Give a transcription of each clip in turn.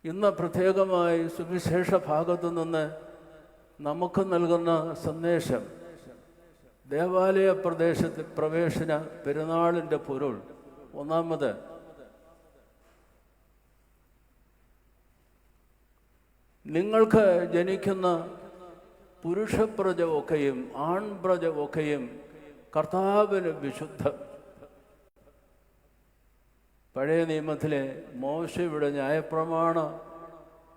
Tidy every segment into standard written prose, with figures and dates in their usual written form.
ഇന്ന് പ്രത്യേകമായി സുവിശേഷ ഭാഗത്തു നിന്ന് നമുക്ക് നൽകുന്ന സന്ദേശം ദേവാലയ പ്രവേശന പെരുന്നാളിൻ്റെ പൊരുൾ. ഒന്നാമത്, നിങ്ങൾക്ക് ജനിക്കുന്ന പുരുഷപ്രജ ഒക്കെയും ആൺപ്രജ ഒക്കെയും കർത്താവിന് വിശുദ്ധം. പഴയ നിയമത്തിലെ മോശയുടെ ന്യായപ്രമാണ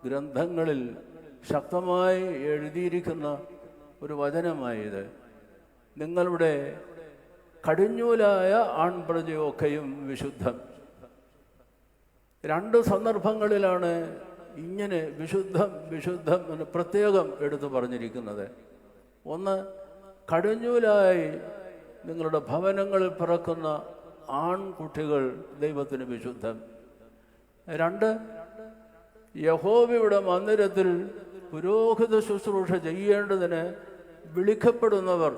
ഗ്രന്ഥങ്ങളിൽ ശക്തമായി എഴുതിയിരിക്കുന്ന ഒരു വചനമായത്. നിങ്ങളുടെ കടിഞ്ഞൂലായ ആൺപ്രജയൊക്കെയും വിശുദ്ധം. രണ്ട് സന്ദർഭങ്ങളിലാണ് ഇങ്ങനെ വിശുദ്ധം വിശുദ്ധം എന്ന് പ്രത്യേകം എടുത്തു പറഞ്ഞിരിക്കുന്നത്. ഒന്ന്, കടിഞ്ഞൂലായി നിങ്ങളുടെ ഭവനങ്ങളിൽ പിറക്കുന്ന ആൺകുട്ടികൾ ദൈവത്തിന് വിശുദ്ധം. രണ്ട്, യഹോവയുടെ മന്ദിരത്തിൽ പുരോഹിത ശുശ്രൂഷ ചെയ്യേണ്ടതിന് വിളിക്കപ്പെടുന്നവർ,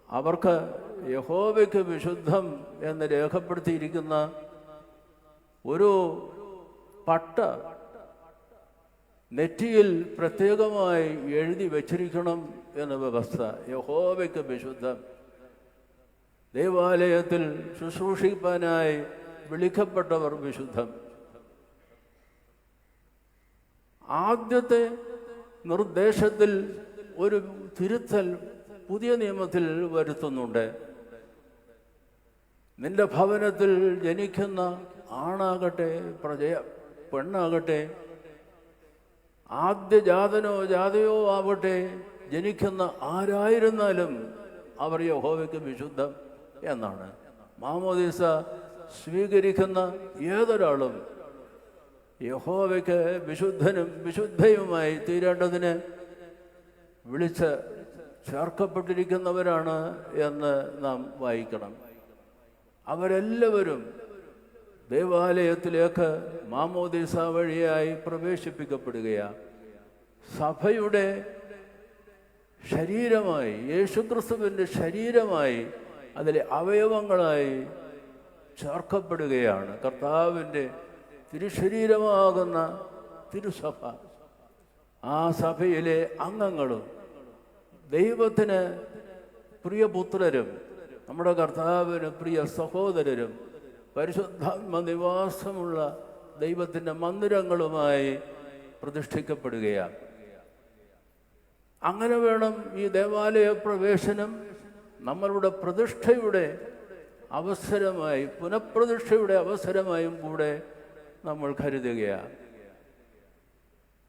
അവർക്ക് യഹോവയ്ക്ക് വിശുദ്ധം എന്ന് രേഖപ്പെടുത്തിയിരിക്കുന്ന ഒരു പട്ട നെറ്റിയിൽ പ്രത്യേകമായി എഴുതി വച്ചിരിക്കണം എന്ന വ്യവസ്ഥ. യഹോവയ്ക്ക് വിശുദ്ധം. ദേവാലയത്തിൽ ശുശ്രൂഷിപ്പാനായി വിളിക്കപ്പെട്ടവർ വിശുദ്ധം. ആദ്യത്തെ നിർദ്ദേശത്തിൽ ഒരു തിരുത്തൽ പുതിയ നിയമത്തിൽ വരുത്തുന്നുണ്ട്. നിന്റെ ഭവനത്തിൽ ജനിക്കുന്ന ആണാകട്ടെ പെണ്ണാകട്ടെ, ആദ്യജാതനോ ജാതയോ ആവട്ടെ, ജനിക്കുന്ന ആരായിരുന്നാലും അവർ യഹോവയ്ക്ക് വിശുദ്ധം എന്നാണ്. മാമോദീസ സ്വീകരിക്കുന്ന ഏതൊരാളും യഹോവയ്ക്ക് വിശുദ്ധനും വിശുദ്ധയുമായി തീരേണ്ടതിന് വിളിച്ച് ചേർക്കപ്പെട്ടിരിക്കുന്നവരാണ് എന്ന് നാം വായിക്കണം. അവരെല്ലാവരും ദേവാലയത്തിലേക്ക് മാമോദീസ വഴിയായി പ്രവേശിപ്പിക്കപ്പെടുകയാണ്. സഭയുടെ ശരീരമായി, യേശുക്രിസ്തുവിൻ്റെ ശരീരമായി, അതിലെ അവയവങ്ങളായി ചേർക്കപ്പെടുകയാണ്. കർത്താവിൻ്റെ തിരുശരീരമാകുന്ന തിരുസഭ, ആ സഭയിലെ അംഗങ്ങളും ദൈവത്തിന് പ്രിയപുത്രരും നമ്മുടെ കർത്താവിന് പ്രിയ സഹോദരരും പരിശുദ്ധാത്മ നിവാസമുള്ള ദൈവത്തിൻ്റെ മന്ദിരങ്ങളുമായി പ്രതിഷ്ഠിക്കപ്പെടുകയാണ്. അങ്ങനെ വേണം ഈ ദേവാലയ പ്രവേശനം നമ്മളുടെ പ്രതിഷ്ഠയുടെ അവസരമായി, പുനഃപ്രതിഷ്ഠയുടെ അവസരമായും കൂടെ നമ്മൾ കരുതുകയാണ്.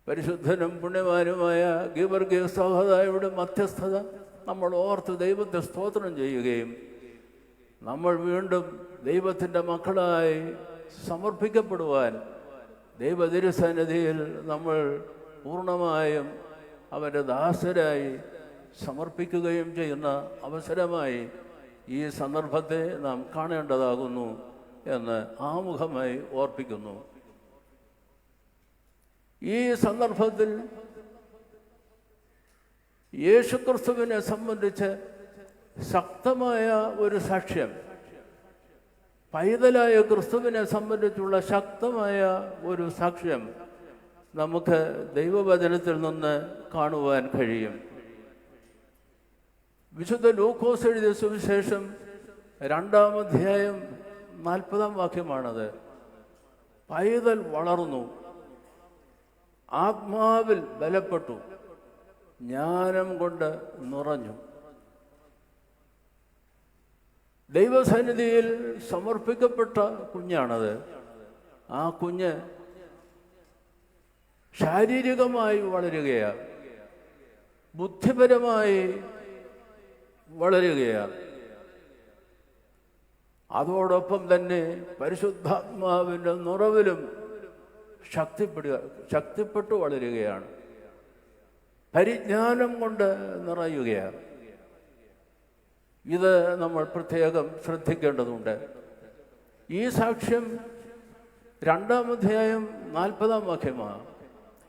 പരിശുദ്ധനും പുണ്യവാനുമായ ഗീവർഗീസ് സഹോദരയുടെ മധ്യസ്ഥത നമ്മൾ ഓർത്ത് ദൈവത്തെ സ്തോത്രം ചെയ്യുകയും നമ്മൾ വീണ്ടും ദൈവത്തിൻ്റെ മക്കളായി സമർപ്പിക്കപ്പെടുവാൻ ദൈവതിരുസന്നിധിയിൽ നമ്മൾ പൂർണ്ണമായും അവൻ്റെ ദാസരായി സമർപ്പിക്കുകയും ചെയ്യുന്ന അവസരമായി ഈ സന്ദർഭത്തെ നാം കാണേണ്ടതാകുന്നു എന്ന് ആമുഖമായി ഓർപ്പിക്കുന്നു. ഈ സന്ദർഭത്തിൽ യേശുക്രിസ്തുവിനെ സംബന്ധിച്ച് ശക്തമായ ഒരു സാക്ഷ്യം, പൈതലായ ക്രിസ്തുവിനെ സംബന്ധിച്ചുള്ള ശക്തമായ ഒരു സാക്ഷ്യം നമുക്ക് ദൈവവചനത്തിൽ നിന്ന് കാണുവാൻ കഴിയും. വിശുദ്ധ ലൂക്കോസ് എഴുതിയ സുവിശേഷം 2-ാം അധ്യായം 40-ാം വാക്യമാണത്. പൈതൽ വളർന്നു, ആത്മാവിൽ ബലപ്പെട്ടു, ജ്ഞാനം കൊണ്ട് നിറഞ്ഞു. ദൈവസന്നിധിയിൽ സമർപ്പിക്കപ്പെട്ട കുഞ്ഞാണത്. ആ കുഞ്ഞ് ശാരീരികമായി വളരുകയാണ്, ബുദ്ധിപരമായി വളരുകയാണ്. അതോടൊപ്പം തന്നെ പരിശുദ്ധാത്മാവിൻ്റെ നിറവിലും ശക്തിപ്പെട്ടു വളരുകയാണ്. പരിജ്ഞാനം കൊണ്ട് നിറയുകയാണ്. ഇത് നമ്മൾ പ്രത്യേകം ശ്രദ്ധിക്കേണ്ടതുണ്ട്. ഈ സാക്ഷ്യം 2-ാം അധ്യായം 40-ാം വാക്യമാണ്.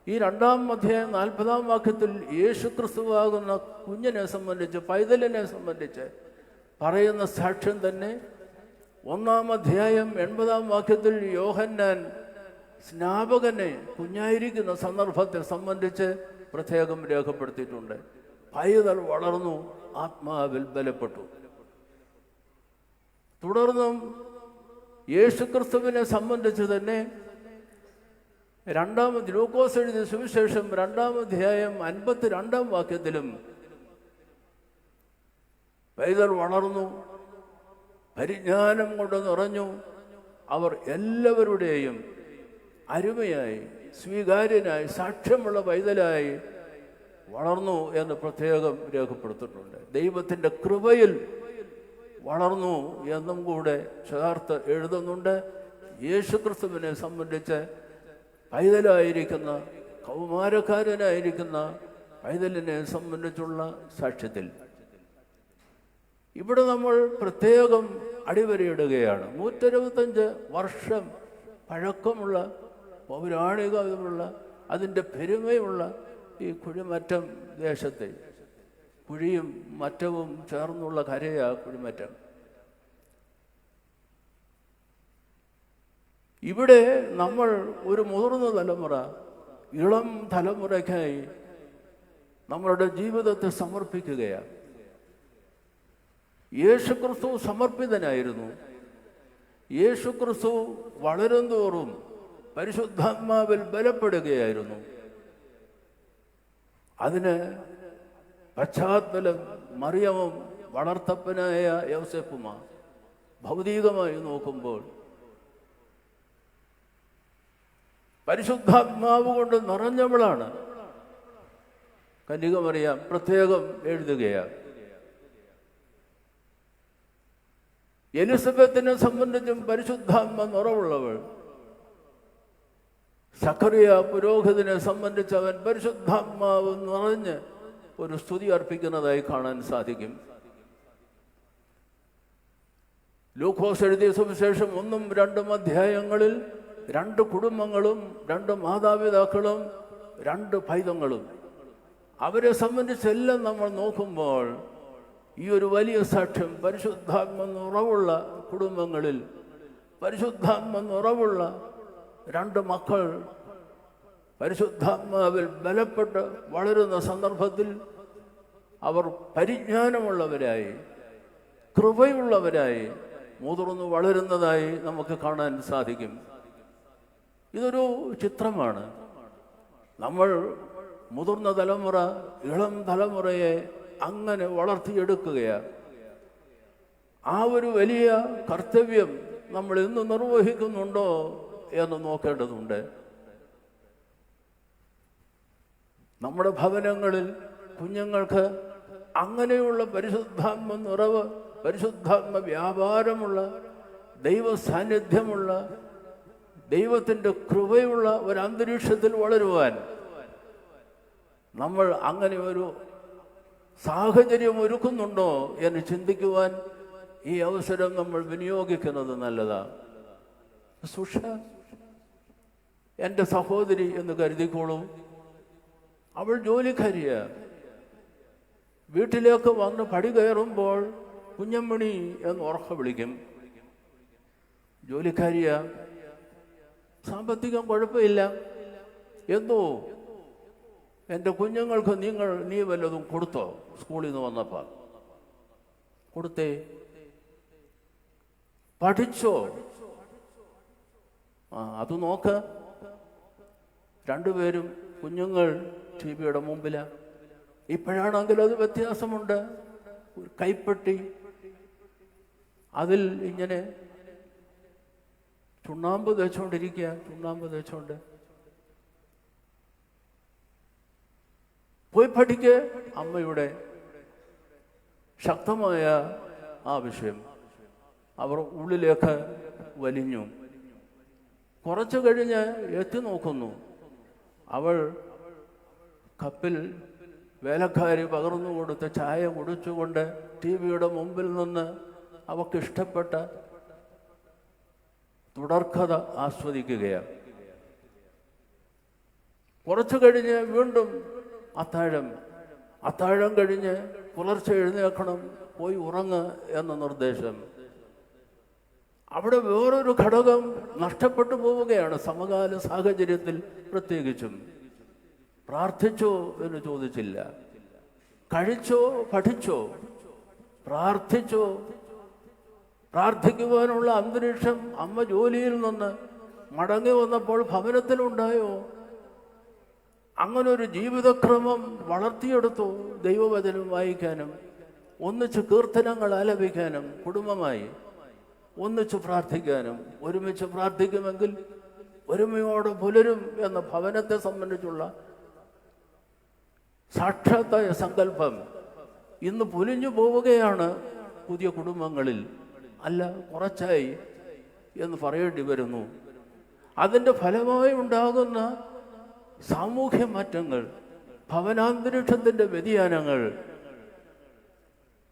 ഈ 2-ാം അധ്യായം 40-ാം വാക്യത്തിൽ യേശുക്രിസ്തുവാകുന്ന കുഞ്ഞിനെ സംബന്ധിച്ച്, പൈതലിനെ സംബന്ധിച്ച് പറയുന്ന സാക്ഷ്യം തന്നെ 1-ാം അധ്യായം 80-ാം വാക്യത്തിൽ യോഹന്നാൻ സ്നാപകനെ കുഞ്ഞായിരിക്കുന്ന സന്ദർഭത്തെ സംബന്ധിച്ച് പ്രത്യേകം രേഖപ്പെടുത്തിയിട്ടുണ്ട്. പൈതൽ വളർന്നു, ആത്മാവിൽ ബലപ്പെട്ടു. തുടർന്നും യേശുക്രിസ്തുവിനെ സംബന്ധിച്ച് തന്നെ ലൂക്കോസ് എഴുതിയ സുവിശേഷം 2-ാം അധ്യായം 52-ാം വാക്യത്തിലും പൈതൽ വളർന്നു, പരിജ്ഞാനം കൊണ്ട് നിറഞ്ഞു, അവർ എല്ലാവരുടെയും അരുമയായി, സ്വീകാര്യനായി, സാക്ഷ്യമുള്ള പൈതലായി വളർന്നു എന്ന് പ്രത്യേകം രേഖപ്പെടുത്തിയിട്ടുണ്ട്. ദൈവത്തിൻ്റെ കൃപയിൽ വളർന്നു എന്നും കൂടെ ചേർത്ത് എഴുതുന്നുണ്ട്. യേശുക്രിസ്തുവിനെ സംബന്ധിച്ച് പൈതലായിരിക്കുന്ന, കൗമാരക്കാരനായിരിക്കുന്ന പൈതലിനെ സംബന്ധിച്ചുള്ള സാക്ഷ്യത്തിൽ ഇവിടെ നമ്മൾ പ്രത്യേകം അടിവരയിടുകയാണ്. 125 വർഷം പഴക്കമുള്ള, പൗരാണികമുള്ള, അതിൻ്റെ പെരുമയുള്ള ഈ കുഴിമറ്റം ദേശത്തെ, കുഴിയും മറ്റവും ചേർന്നുള്ള കരയാ കുഴിമറ്റം. ഇവിടെ നമ്മൾ ഒരു മുതിർന്ന തലമുറ, ഇളം തലമുറയ്ക്കായി നമ്മളുടെ ജീവിതത്തെ സമർപ്പിക്കുകയാണ്. യേശുക്രിസ്തു സമർപ്പിതനായിരുന്നു. യേശുക്രിസ്തു വളരുന്തോറും പരിശുദ്ധാത്മാവിൽ ബലപ്പെടുകയായിരുന്നു. അതിന് പശ്ചാത്തലം മറിയമും വളർത്തപ്പനായ യോസേപ്പുമാണ്. ഭൗതികമായി നോക്കുമ്പോൾ പരിശുദ്ധാത്മാവ് കൊണ്ട് നിറഞ്ഞവളാണ് കന്യക മറിയം. പ്രത്യേകം എഴുതുകയാണ്. എലിസബത്തിനെ സംബന്ധിച്ചും പരിശുദ്ധാത്മ നിറവുള്ളവൾ. സഖറിയ പുരോഹിതനെ സംബന്ധിച്ച് അവൻ പരിശുദ്ധാത്മാവ് നിറഞ്ഞ് ഒരു സ്തുതി അർപ്പിക്കുന്നതായി കാണാൻ സാധിക്കും. ലൂക്കോസ് എഴുതിയ സുവിശേഷം 1-2 അധ്യായങ്ങളിൽ 2 കുടുംബങ്ങളും 2 മാതാപിതാക്കളും 2 പൈതങ്ങളും, അവരെ സംബന്ധിച്ചെല്ലാം നമ്മൾ നോക്കുമ്പോൾ ഈ ഒരു വലിയ സാക്ഷ്യം, പരിശുദ്ധാത്മ നിറവുള്ള കുടുംബങ്ങളിൽ പരിശുദ്ധാത്മ നിറവുള്ള 2 മക്കൾ പരിശുദ്ധാത്മാവിൽ ബലപ്പെട്ട് വളരുന്ന സന്ദർഭത്തിൽ അവർ പരിജ്ഞാനമുള്ളവരായി, കൃപയുള്ളവരായി മുതിർന്നു വളരുന്നതായി നമുക്ക് കാണാൻ സാധിക്കും. ഇതൊരു ചിത്രമാണ്. നമ്മൾ മുതിർന്ന തലമുറ ഇളം തലമുറയെ അങ്ങനെ വളർത്തിയെടുക്കുകയാണ്. ആ ഒരു വലിയ കർത്തവ്യം നമ്മൾ ഇന്ന് നിർവഹിക്കുന്നുണ്ടോ എന്ന് നോക്കേണ്ടതുണ്ട്. നമ്മുടെ ഭവനങ്ങളിൽ കുഞ്ഞുങ്ങൾക്ക് അങ്ങനെയുള്ള പരിശുദ്ധാത്മ നിറവ്, പരിശുദ്ധാത്മ വ്യാപാരമുള്ള, ദൈവ സാന്നിധ്യമുള്ള, ദൈവത്തിൻ്റെ കൃപയുള്ള ഒരു അന്തരീക്ഷത്തിൽ വളരുവാൻ നമ്മൾ അങ്ങനെ ഒരു സാഹചര്യം ഒരുക്കുന്നുണ്ടോ എന്ന് ചിന്തിക്കുവാൻ ഈ അവസരം നമ്മൾ വിനിയോഗിക്കുന്നത് നല്ലതാണ്. സുഷ എൻ്റെ സഹോദരി എന്ന് കരുതിക്കോളൂ. അവൾ ജോലിക്കാരിയാണ്. വീട്ടിലേക്ക് വന്ന് പടി കയറുമ്പോൾ കുഞ്ഞമ്മണി എന്ന് ഉറക്കെ വിളിക്കും. ജോലിക്കാരിയാ, സാമ്പത്തികം കുഴപ്പമില്ല. എന്തോ എൻ്റെ കുഞ്ഞുങ്ങൾക്ക് നീ വല്ലതും കൊടുത്തോ? സ്കൂളിൽ നിന്ന് വന്നപ്പോൾ കൊടുത്തേ. പഠിച്ചോ? അത് നോക്ക്. 2 പേരും കുഞ്ഞുങ്ങൾ ടിവിയുടെ മുമ്പിലാണ്. ഇപ്പോഴാണെങ്കിൽ അത് വ്യത്യാസമുണ്ട്. ഒരു കൈപ്പെട്ടി, അതിൽ ഇങ്ങനെ ചുണ്ണാമ്പ് തേച്ചുകൊണ്ടിരിക്കുക. ചുണ്ണാമ്പ് തേച്ചുകൊണ്ട് പോയി പഠിക്ക്. അമ്മയുടെ ശക്തമായ ആവശ്യം അവർ ഉള്ളിലേക്ക് വലിഞ്ഞു. കുറച്ചു കഴിഞ്ഞ് എത്തി നോക്കുന്നു. അവൾ കപ്പിൽ വേലക്കാരി പകർന്നു കൊടുത്ത ചായ കുടിച്ചുകൊണ്ട് ടിവിയുടെ മുമ്പിൽ നിന്ന് അവൾക്കിഷ്ടപ്പെട്ട തുടർക്കഥ ആസ്വദിക്കുകയാണ്. കുറച്ചു കഴിഞ്ഞ് വീണ്ടും അത്താഴം കഴിഞ്ഞ് പുലർച്ചെ എഴുന്നേൽക്കണം, പോയി ഉറങ്ങ് എന്ന നിർദ്ദേശം. അവിടെ വേറൊരു ഘടകം നഷ്ടപ്പെട്ടു പോവുകയാണ് സമകാല സാഹചര്യത്തിൽ. പ്രത്യേകിച്ചും പ്രാർത്ഥിച്ചോ എന്ന് ചോദിച്ചില്ല, കഴിച്ചോ പഠിച്ചോ, പ്രാർത്ഥിച്ചോ. പ്രാർത്ഥിക്കുവാനുള്ള അന്തരീക്ഷം അമ്മ ജോലിയിൽ നിന്ന് മടങ്ങി വന്നപ്പോൾ ഭവനത്തിലുണ്ടായോ? അങ്ങനൊരു ജീവിതക്രമം വളർത്തിയെടുത്തു. ദൈവവചനം വായിക്കാനും ഒന്നിച്ച് കീർത്തനങ്ങൾ ആലപിക്കാനും കുടുംബമായി ഒന്നിച്ച് പ്രാർത്ഥിക്കാനും. ഒരുമിച്ച് പ്രാർത്ഥിക്കുമെങ്കിൽ ഒരുമയോടെ പുലരും എന്ന ഭവനത്തെ സംബന്ധിച്ചുള്ള സാക്ഷാത്തായ സങ്കല്പം ഇന്ന് പൊലിഞ്ഞു പോവുകയാണ് പുതിയ കുടുംബങ്ങളിൽ. അല്ല, കുറച്ചായി എന്ന് പറയേണ്ടി വരുന്നു. അതിൻ്റെ ഫലമായി ഉണ്ടാകുന്ന സാമൂഹ്യ മാറ്റങ്ങൾ, ഭവനാന്തരീക്ഷത്തിൻ്റെ വ്യതിയാനങ്ങൾ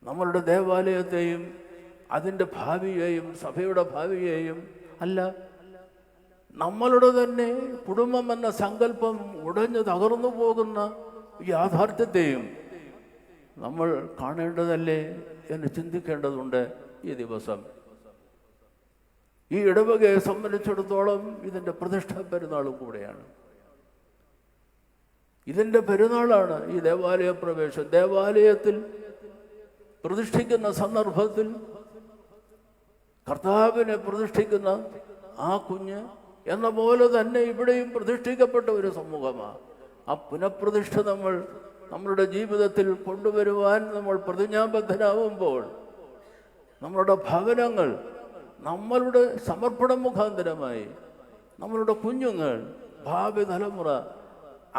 നമ്മളുടെ ദേവാലയത്തെയും അതിൻ്റെ ഭാവിയെയും സഭയുടെ ഭാവിയെയും, അല്ല, നമ്മളുടെ തന്നെ കുടുംബം എന്ന സങ്കല്പം ഉടഞ്ഞു തകർന്നു പോകുന്ന യാഥാർത്ഥ്യത്തെയും നമ്മൾ കാണേണ്ടതല്ലേ എന്ന് ചിന്തിക്കേണ്ടതുണ്ട്. ഈ ദിവസം ഈ ഇടവകയെ സംബന്ധിച്ചിടത്തോളം ഇതിൻ്റെ പ്രതിഷ്ഠാ പെരുന്നാളും കൂടെയാണ്. ഇതിൻ്റെ പെരുന്നാളാണ് ഈ ദേവാലയ പ്രവേശം. ദേവാലയത്തിൽ പ്രതിഷ്ഠിക്കുന്ന സന്ദർഭത്തിൽ കർത്താവിനെ പ്രതിഷ്ഠിക്കുന്ന ആ കുഞ്ഞ് എന്ന പോലെ തന്നെ ഇവിടെയും പ്രതിഷ്ഠിക്കപ്പെട്ട ഒരു സമൂഹമാണ്. ആ പുനഃപ്രതിഷ്ഠ നമ്മളുടെ ജീവിതത്തിൽ കൊണ്ടുവരുവാൻ നമ്മൾ പ്രതിജ്ഞാബദ്ധരാകുമ്പോൾ നമ്മളുടെ ഭവനങ്ങൾ നമ്മളുടെ സമർപ്പണം മുഖാന്തരമായി നമ്മളുടെ കുഞ്ഞുങ്ങൾ, ഭാവി തലമുറ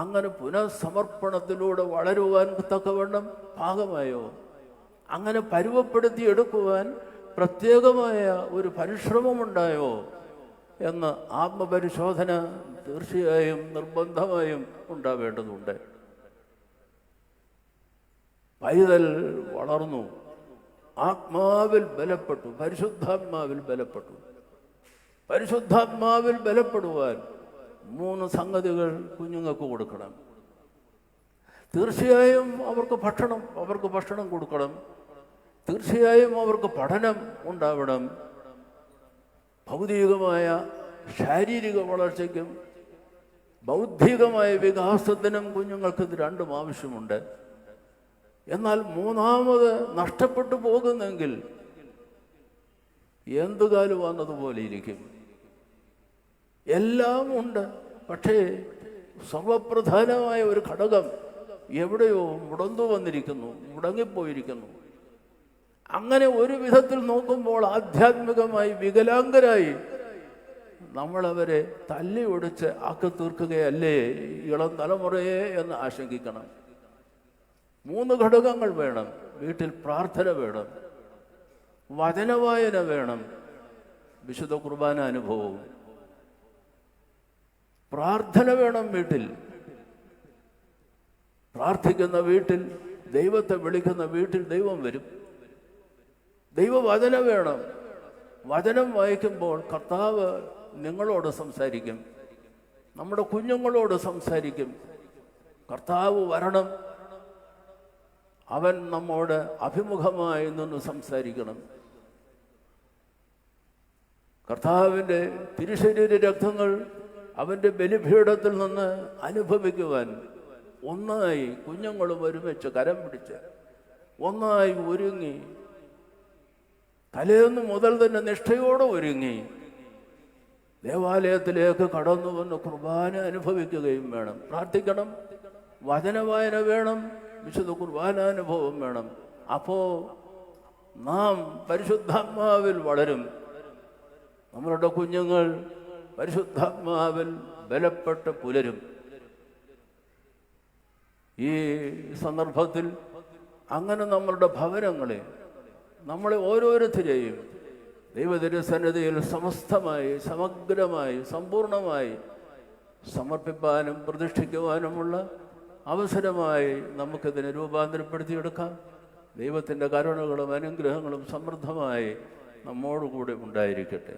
അങ്ങനെ പുനഃസമർപ്പണത്തിലൂടെ വളരുവാൻ തക്കവണ്ണം ഭാഗമായോ? അങ്ങനെ പരുവപ്പെടുത്തിയെടുക്കുവാൻ പ്രത്യേകമായ ഒരു പരിശ്രമമുണ്ടായോ എന്ന് ആത്മപരിശോധന തീർച്ചയായും നിർബന്ധമായും ഉണ്ടാവേണ്ടതുണ്ട്. പൈതൽ വളർന്നു, ആത്മാവിൽ ബലപ്പെട്ടു, പരിശുദ്ധാത്മാവിൽ ബലപ്പെട്ടു. പരിശുദ്ധാത്മാവിൽ ബലപ്പെടുവാൻ 3 സംഗതികൾ കുഞ്ഞുങ്ങൾക്ക് കൊടുക്കണം. തീർച്ചയായും അവർക്ക് ഭക്ഷണം കൊടുക്കണം. തീർച്ചയായും അവർക്ക് പഠനം ഉണ്ടാവണം. ഭൗതികമായ ശാരീരിക വളർച്ചയ്ക്കും ബൗദ്ധികമായ വികാസത്തിനും കുഞ്ഞുങ്ങൾക്ക് ഇത് രണ്ടും ആവശ്യമുണ്ട്. എന്നാൽ മൂന്നാമത് നഷ്ടപ്പെട്ടു പോകുന്നെങ്കിൽ എന്തുകാലം വന്നതുപോലെ ഇരിക്കും. എല്ലാം ഉണ്ട്, പക്ഷേ സർവപ്രധാനമായ ഒരു ഘടകം എവിടെയോ മുടങ്ങിപ്പോയിരിക്കുന്നു. അങ്ങനെ ഒരു വിധത്തിൽ നോക്കുമ്പോൾ ആധ്യാത്മികമായി വികലാംഗരായി നമ്മളവരെ തല്ലി ഒടിച്ച് ആക്കി തീർക്കുകയല്ലേ ഇളം തലമുറയെ എന്ന് ആശങ്കിക്കണം. 3 ഘടകങ്ങൾ വേണം. വീട്ടിൽ പ്രാർത്ഥന വേണം, വചനവായന വേണം, വിശുദ്ധ കുർബാന അനുഭവവും. പ്രാർത്ഥന വേണം. വീട്ടിൽ പ്രാർത്ഥിക്കുന്ന വീട്ടിൽ, ദൈവത്തെ വിളിക്കുന്ന വീട്ടിൽ ദൈവം വരും. ദൈവവചനം വേണം. വചനം വായിക്കുമ്പോൾ കർത്താവ് നിങ്ങളോട് സംസാരിക്കും, നമ്മുടെ കുഞ്ഞുങ്ങളോട് സംസാരിക്കും. കർത്താവ് വരണം, അവൻ നമ്മോട് അഭിമുഖമായി നിന്ന് സംസാരിക്കണം. കർത്താവിൻ്റെ തിരുശരീര രക്തങ്ങൾ അവൻ്റെ ബലിപീഠത്തിൽ നിന്ന് അനുഭവിക്കുവാൻ ഒന്നായി കുഞ്ഞുങ്ങളും ഒരുമിച്ച് കരം പിടിച്ച് ഒന്നായി ഒരുങ്ങി, തലേന്ന് മുതൽ തന്നെ നിഷ്ഠയോടെ ഒരുങ്ങി ദേവാലയത്തിലേക്ക് കടന്നു വന്ന് കുർബാന അനുഭവിക്കുകയും വേണം. പ്രാർത്ഥിക്കണം, വചനവായന വേണം, വിശുദ്ധ കുർബാനാനുഭവം വേണം. അപ്പോൾ നാം പരിശുദ്ധാത്മാവിൽ വളരും. നമ്മളുടെ കുഞ്ഞുങ്ങൾ പരിശുദ്ധാത്മാവിൽ ബലപ്പെട്ട് പുലരും. ഈ സന്ദർഭത്തിൽ അങ്ങനെ നമ്മളുടെ ഭവനങ്ങളെ, നമ്മളെ ഓരോരുത്തരെയും ദൈവതിരുസന്നിധിയിൽ സമസ്തമായി, സമഗ്രമായി, സമ്പൂർണമായി സമർപ്പിക്കാനും പ്രതിഷ്ഠിക്കുവാനുമുള്ള അവസരമായി നമുക്കിതിനെ രൂപാന്തരപ്പെടുത്തിയെടുക്കാം. ദൈവത്തിൻ്റെ കരുണകളും അനുഗ്രഹങ്ങളും സമൃദ്ധമായി നമ്മോടുകൂടി ഉണ്ടായിരിക്കട്ടെ.